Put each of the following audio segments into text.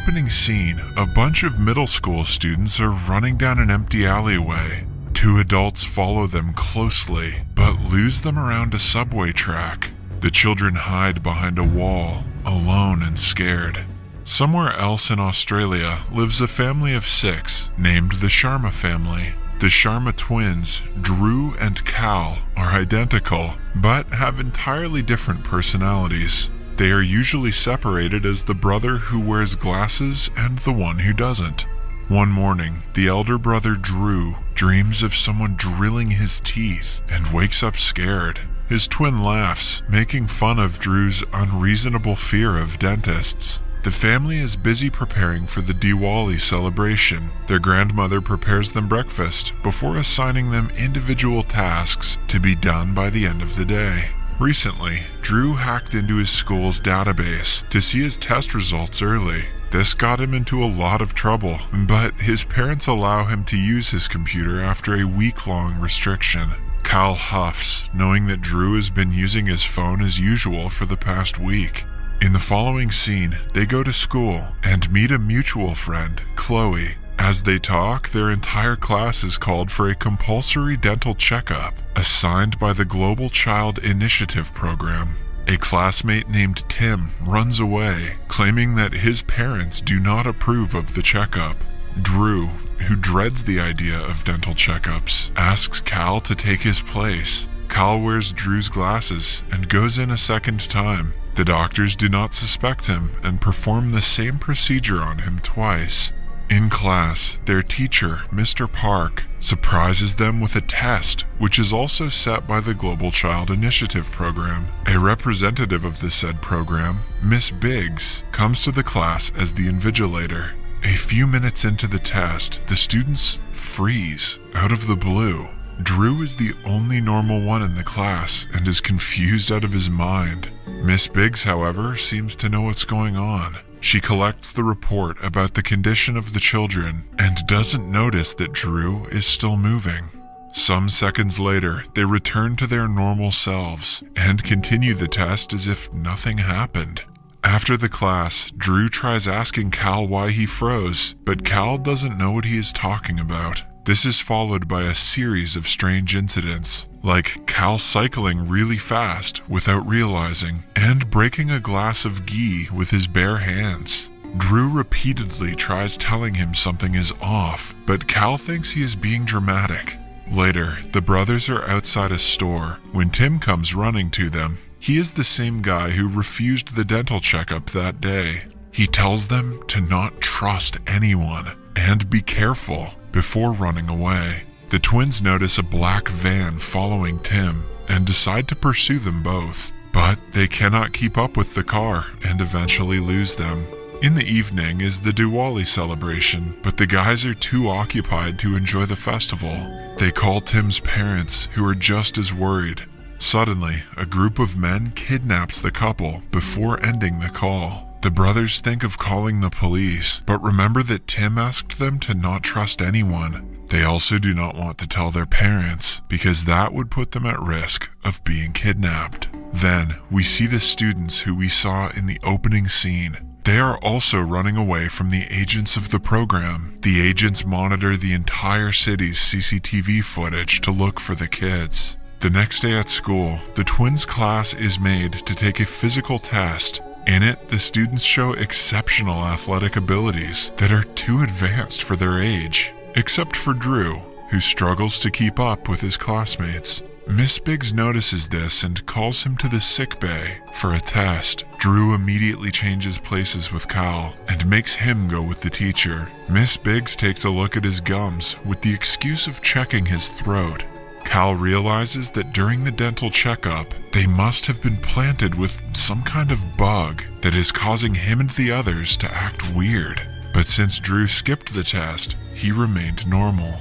opening scene, a bunch of middle school students are running down an empty alleyway. Two adults follow them closely, but lose them around a subway track. The children hide behind a wall, alone and scared. Somewhere else in Australia lives a family of 6 named the Sharma family. The Sharma twins, Drew and Cal, are identical, but have entirely different personalities. They are usually separated as the brother who wears glasses and the one who doesn't. One morning, the elder brother Drew dreams of someone drilling his teeth and wakes up scared. His twin laughs, making fun of Drew's unreasonable fear of dentists. The family is busy preparing for the Diwali celebration. Their grandmother prepares them breakfast before assigning them individual tasks to be done by the end of the day. Recently, Drew hacked into his school's database to see his test results early. This got him into a lot of trouble, but his parents allow him to use his computer after a week-long restriction. Cal huffs, knowing that Drew has been using his phone as usual for the past week. In the following scene, they go to school and meet a mutual friend, Chloe. As they talk, their entire class is called for a compulsory dental checkup assigned by the Global Child Initiative program. A classmate named Tim runs away, claiming that his parents do not approve of the checkup. Drew, who dreads the idea of dental checkups, asks Cal to take his place. Cal wears Drew's glasses and goes in a second time. The doctors do not suspect him and perform the same procedure on him twice. In class, their teacher, Mr. Park, surprises them with a test, which is also set by the Global Child Initiative program. A representative of the said program, Miss Biggs, comes to the class as the invigilator. A few minutes into the test, the students freeze out of the blue. Drew is the only normal one in the class and is confused out of his mind. Miss Biggs, however, seems to know what's going on. She collects the report about the condition of the children and doesn't notice that Drew is still moving. Some seconds later, they return to their normal selves and continue the test as if nothing happened. After the class, Drew tries asking Cal why he froze, but Cal doesn't know what he is talking about. This is followed by a series of strange incidents, like Cal cycling really fast without realizing, and breaking a glass of ghee with his bare hands. Drew repeatedly tries telling him something is off, but Cal thinks he is being dramatic. Later, the brothers are outside a store when Tim comes running to them. He is the same guy who refused the dental checkup that day. He tells them to not trust anyone and be careful before running away. The twins notice a black van following Tim and decide to pursue them both, but they cannot keep up with the car and eventually lose them. In the evening is the Diwali celebration, but the guys are too occupied to enjoy the festival. They call Tim's parents, who are just as worried. Suddenly, a group of men kidnaps the couple before ending the call. The brothers think of calling the police, but remember that Tim asked them to not trust anyone. They also do not want to tell their parents, because that would put them at risk of being kidnapped. Then, we see the students who we saw in the opening scene. They are also running away from the agents of the program. The agents monitor the entire city's CCTV footage to look for the kids. The next day at school, the twins' class is made to take a physical test. In it, the students show exceptional athletic abilities that are too advanced for their age, except for Drew, who struggles to keep up with his classmates. Miss Biggs notices this and calls him to the sick bay for a test. Drew immediately changes places with Cal and makes him go with the teacher. Miss Biggs takes a look at his gums with the excuse of checking his throat. Cal realizes that during the dental checkup, they must have been planted with some kind of bug that is causing him and the others to act weird. But since Drew skipped the test, he remained normal.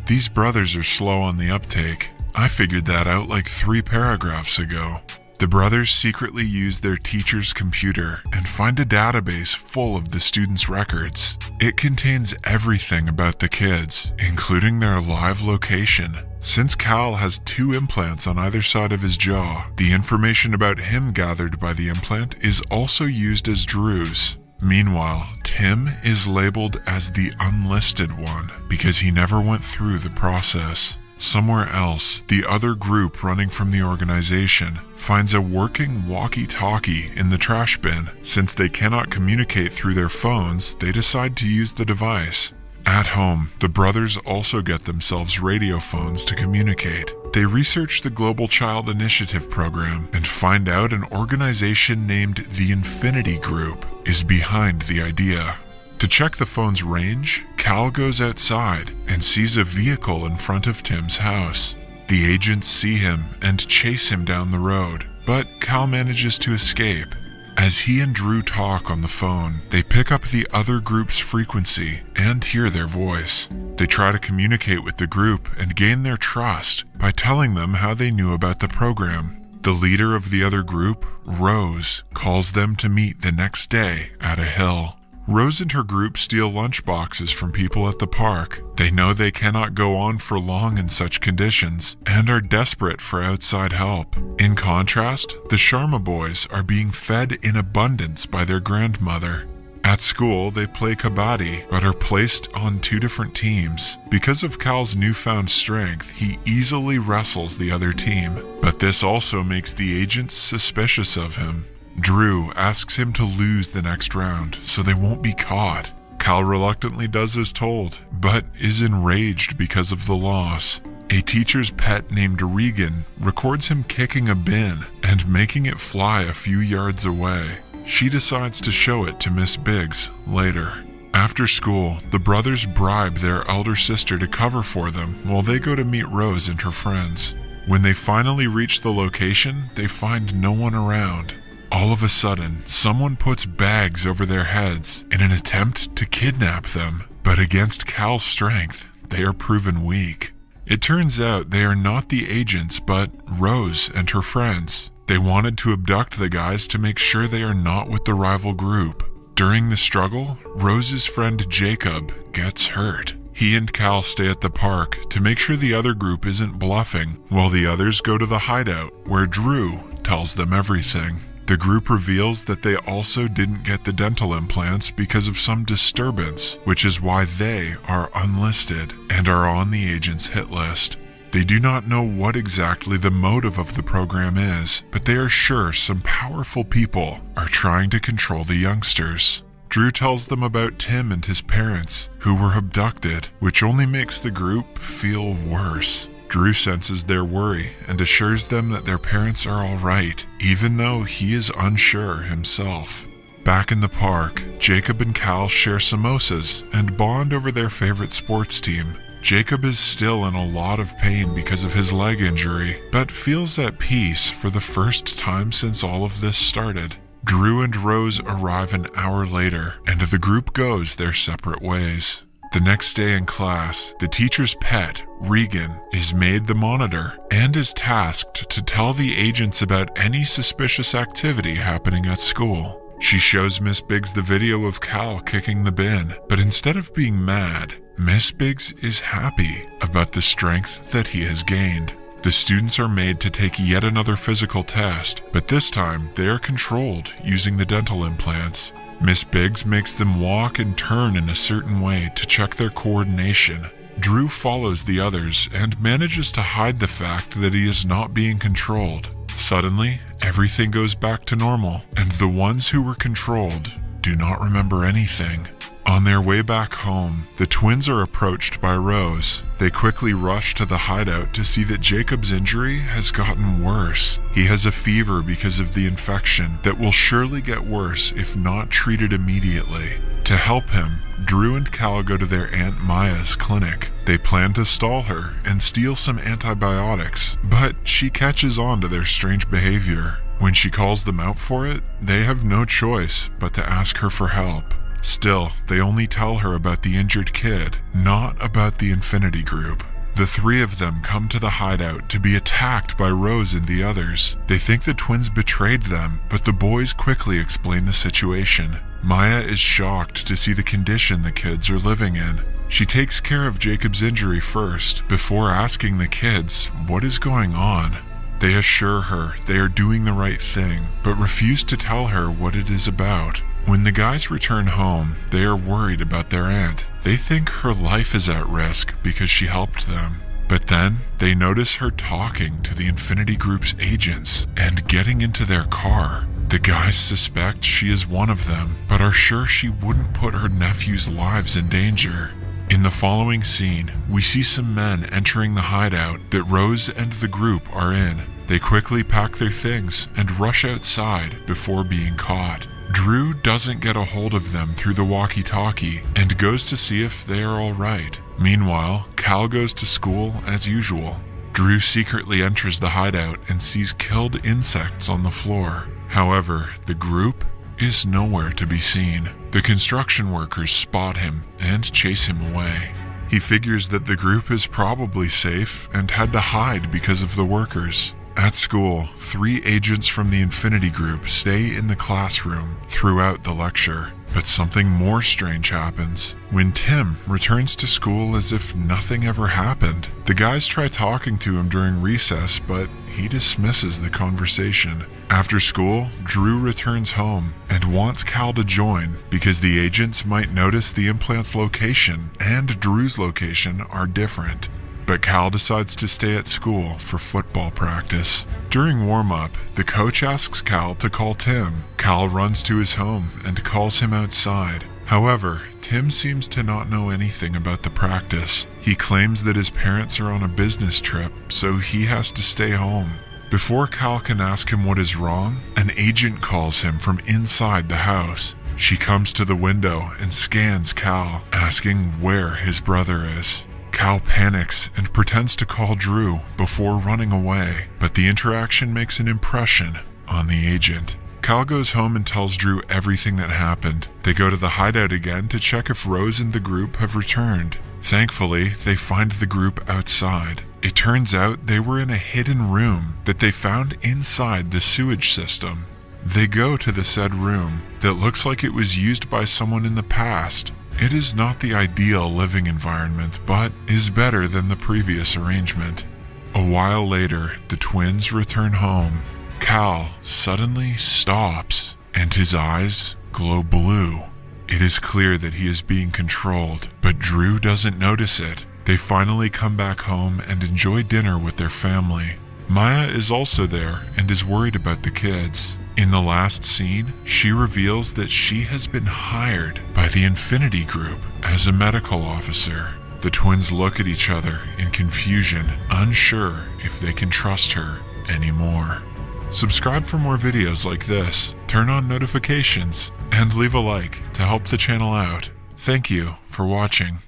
These brothers are slow on the uptake. I figured that out like 3 paragraphs ago. The brothers secretly use their teacher's computer and find a database full of the students' records. It contains everything about the kids, including their live location. Since Cal has 2 implants on either side of his jaw, the information about him gathered by the implant is also used as Drew's. Meanwhile, Tim is labeled as the unlisted one because he never went through the process. Somewhere else, the other group running from the organization finds a working walkie-talkie in the trash bin. Since they cannot communicate through their phones, they decide to use the device. At home, the brothers also get themselves radio phones to communicate. They research the Global Child Initiative program and find out an organization named the Infinity Group is behind the idea. To check the phone's range, Cal goes outside and sees a vehicle in front of Tim's house. The agents see him and chase him down the road, but Cal manages to escape. As he and Drew talk on the phone, they pick up the other group's frequency and hear their voice. They try to communicate with the group and gain their trust by telling them how they knew about the program. The leader of the other group, Rose, calls them to meet the next day at a hill. Rose and her group steal lunchboxes from people at the park. They know they cannot go on for long in such conditions and are desperate for outside help. In contrast, the Sharma boys are being fed in abundance by their grandmother. At school, they play kabaddi, but are placed on two different teams. Because of Cal's newfound strength, he easily wrestles the other team, but this also makes the agents suspicious of him. Drew asks him to lose the next round so they won't be caught. Cal reluctantly does as told, but is enraged because of the loss. A teacher's pet named Regan records him kicking a bin and making it fly a few yards away. She decides to show it to Miss Biggs later. After school, the brothers bribe their elder sister to cover for them while they go to meet Rose and her friends. When they finally reach the location, they find no one around. All of a sudden, someone puts bags over their heads in an attempt to kidnap them, but against Cal's strength, they are proven weak. It turns out they are not the agents, but Rose and her friends. They wanted to abduct the guys to make sure they are not with the rival group. During the struggle, Rose's friend Jacob gets hurt. He and Cal stay at the park to make sure the other group isn't bluffing, while the others go to the hideout, where Drew tells them everything. The group reveals that they also didn't get the dental implants because of some disturbance, which is why they are unlisted and are on the agent's hit list. They do not know what exactly the motive of the program is, but they are sure some powerful people are trying to control the youngsters. Drew tells them about Tim and his parents, who were abducted, which only makes the group feel worse. Drew senses their worry and assures them that their parents are all right, even though he is unsure himself. Back in the park, Jacob and Cal share samosas and bond over their favorite sports team. Jacob is still in a lot of pain because of his leg injury, but feels at peace for the first time since all of this started. Drew and Rose arrive an hour later, and the group goes their separate ways. The next day in class, the teacher's pet, Regan, is made the monitor and is tasked to tell the agents about any suspicious activity happening at school. She shows Miss Biggs the video of Cal kicking the bin, but instead of being mad, Miss Biggs is happy about the strength that he has gained. The students are made to take yet another physical test, but this time they are controlled using the dental implants. Miss Biggs makes them walk and turn in a certain way to check their coordination. Drew follows the others and manages to hide the fact that he is not being controlled. Suddenly, everything goes back to normal, and the ones who were controlled do not remember anything. On their way back home, the twins are approached by Rose. They quickly rush to the hideout to see that Jacob's injury has gotten worse. He has a fever because of the infection that will surely get worse if not treated immediately. To help him, Drew and Cal go to their Aunt Maya's clinic. They plan to stall her and steal some antibiotics, but she catches on to their strange behavior. When she calls them out for it, they have no choice but to ask her for help. Still, they only tell her about the injured kid, not about the Infinity Group. The three of them come to the hideout to be attacked by Rose and the others. They think the twins betrayed them, but the boys quickly explain the situation. Maya is shocked to see the condition the kids are living in. She takes care of Jacob's injury first, before asking the kids what is going on. They assure her they are doing the right thing, but refuse to tell her what it is about. When the guys return home, they are worried about their aunt. They think her life is at risk because she helped them. But then they notice her talking to the Infinity Group's agents and getting into their car. The guys suspect she is one of them, but are sure she wouldn't put her nephew's lives in danger. In the following scene, we see some men entering the hideout that Rose and the group are in. They quickly pack their things and rush outside before being caught. Drew doesn't get a hold of them through the walkie-talkie and goes to see if they are all right. Meanwhile, Cal goes to school as usual. Drew secretly enters the hideout and sees killed insects on the floor. However, the group is nowhere to be seen. The construction workers spot him and chase him away. He figures that the group is probably safe and had to hide because of the workers. At school, 3 agents from the Infinity Group stay in the classroom throughout the lecture. But something more strange happens. When Tim returns to school as if nothing ever happened, the guys try talking to him during recess, but he dismisses the conversation. After school, Drew returns home and wants Cal to join because the agents might notice the implant's location and Drew's location are different. But Cal decides to stay at school for football practice. During warm-up, the coach asks Cal to call Tim. Cal runs to his home and calls him outside. However, Tim seems to not know anything about the practice. He claims that his parents are on a business trip, so he has to stay home. Before Cal can ask him what is wrong, an agent calls him from inside the house. She comes to the window and scans Cal, asking where his brother is. Cal panics and pretends to call Drew before running away, but the interaction makes an impression on the agent. Cal goes home and tells Drew everything that happened. They go to the hideout again to check if Rose and the group have returned. Thankfully, they find the group outside. It turns out they were in a hidden room that they found inside the sewage system. They go to the said room that looks like it was used by someone in the past. It is not the ideal living environment, but is better than the previous arrangement. A while later, the twins return home. Cal suddenly stops, and his eyes glow blue. It is clear that he is being controlled, but Drew doesn't notice it. They finally come back home and enjoy dinner with their family. Maya is also there and is worried about the kids. In the last scene, she reveals that she has been hired by the Infinity Group as a medical officer. The twins look at each other in confusion, unsure if they can trust her anymore. Subscribe for more videos like this, turn on notifications, and leave a like to help the channel out. Thank you for watching.